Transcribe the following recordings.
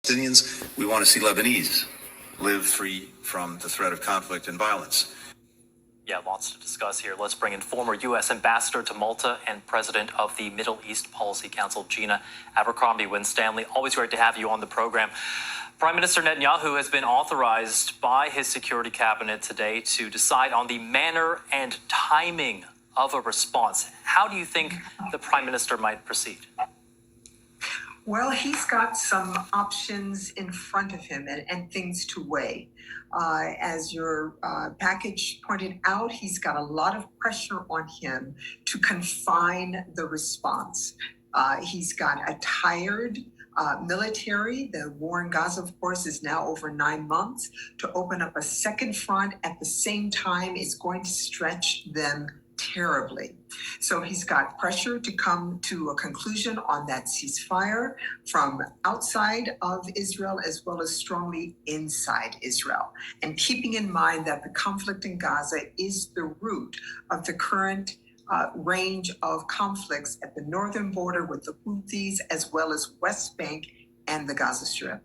Palestinians. We want to see Lebanese live free from the threat of conflict and violence. Yeah, lots to discuss here. Let's bring in former U.S. Ambassador to Malta and President of the Middle East Policy Council, Gina Abercrombie-Winstanley. Always great to have you on the program. Prime Minister Netanyahu has been authorized by his security cabinet today to decide on the manner and timing of a response. How do you think the Prime Minister might proceed? Well, he's got some options in front of him and things to weigh. As your package pointed out, he's got a lot of pressure on him to confine the response. He's got a tired military. The war in Gaza, of course, is now over 9 months. To open up a second front at the same time is going to stretch them terribly. So he's got pressure to come to a conclusion on that ceasefire from outside of Israel as well as strongly inside Israel. And keeping in mind that the conflict in Gaza is the root of the current range of conflicts at the northern border with the Houthis as well as West Bank and the Gaza Strip.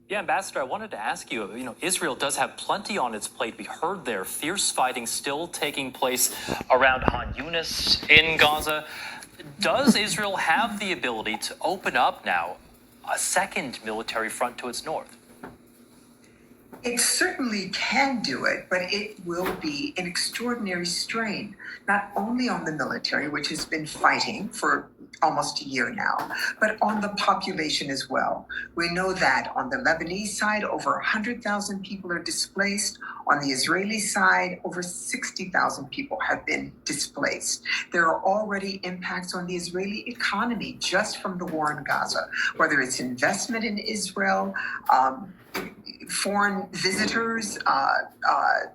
Yeah, Ambassador, I wanted to ask you, Israel does have plenty on its plate. We heard there fierce fighting still taking place around Han Yunis in Gaza. Does Israel have the ability to open up now a second military front to its north? It certainly can do it, but it will be an extraordinary strain, not only on the military, which has been fighting for almost a year now, but on the population as well. We know that on the Lebanese side, over 100,000 people are displaced. On the Israeli side, over 60,000 people have been displaced. There are already impacts on the Israeli economy just from the war in Gaza, whether it's investment in Israel, foreign visitors,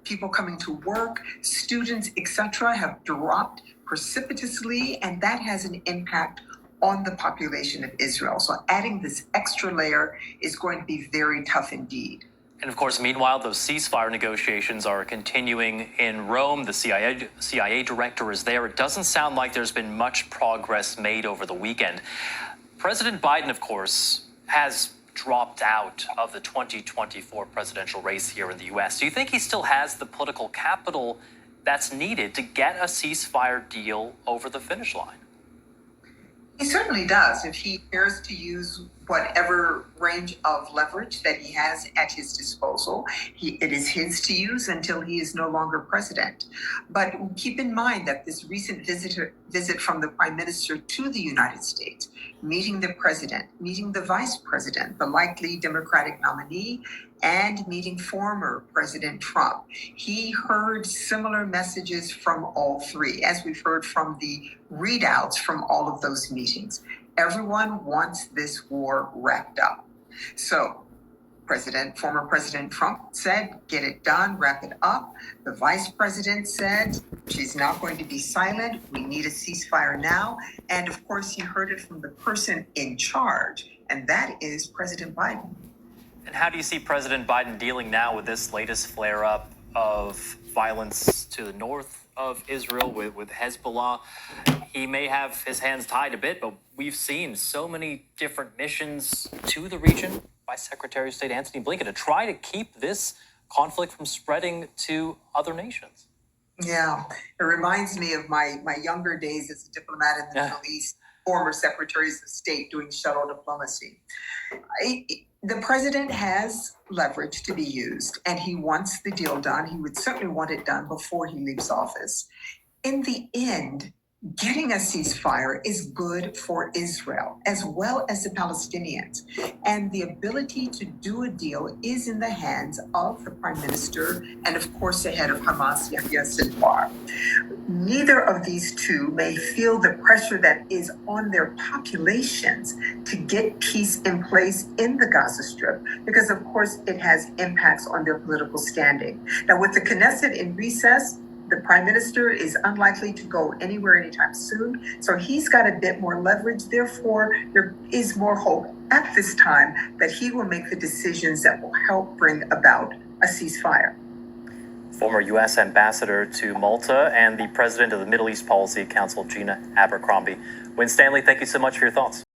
people coming to work, students, etc., have dropped precipitously, and that has an impact on the population of Israel. So adding this extra layer is going to be very tough indeed. And of course, meanwhile, those ceasefire negotiations are continuing in Rome. The CIA director is there. It doesn't sound like there's been much progress made over the weekend. President Biden, of course, has dropped out of the 2024 presidential race here in the U.S. Do you think he still has the political capital that's needed to get a ceasefire deal over the finish line? He certainly does, if he cares to use whatever range of leverage that he has at his disposal. It is his to use until he is no longer president. But keep in mind that this recent visit from the Prime Minister to the United States, meeting the president, meeting the vice president, the likely Democratic nominee, and meeting former President Trump, he heard similar messages from all three, as we've heard from the readouts from all of those meetings. Everyone wants this war wrapped up. So former President Trump said, get it done, wrap it up. The vice president said, she's not going to be silent. We need a ceasefire now. And of course, you heard it from the person in charge, and that is President Biden. And how do you see President Biden dealing now with this latest flare-up of violence to the north of Israel with Hezbollah? He may have his hands tied a bit, but we've seen so many different missions to the region by Secretary of State Antony Blinken to try to keep this conflict from spreading to other nations. Yeah, it reminds me of my younger days as a diplomat in the Middle East, former secretaries of state doing shuttle diplomacy. The president has leverage to be used, and he wants the deal done. He would certainly want it done before he leaves office. In the end, getting a ceasefire is good for Israel as well as the Palestinians. And the ability to do a deal is in the hands of the prime minister and, of course, the head of Hamas, Yahya Sinwar. Neither of these two may feel the pressure that is on their populations to get peace in place in the Gaza Strip, because, of course, it has impacts on their political standing. Now, with the Knesset in recess, the prime minister is unlikely to go anywhere anytime soon. So he's got a bit more leverage. Therefore, there is more hope at this time that he will make the decisions that will help bring about a ceasefire. Former U.S. Ambassador to Malta and the President of the Middle East Policy Council, Gina Abercrombie-Winstanley, thank you so much for your thoughts.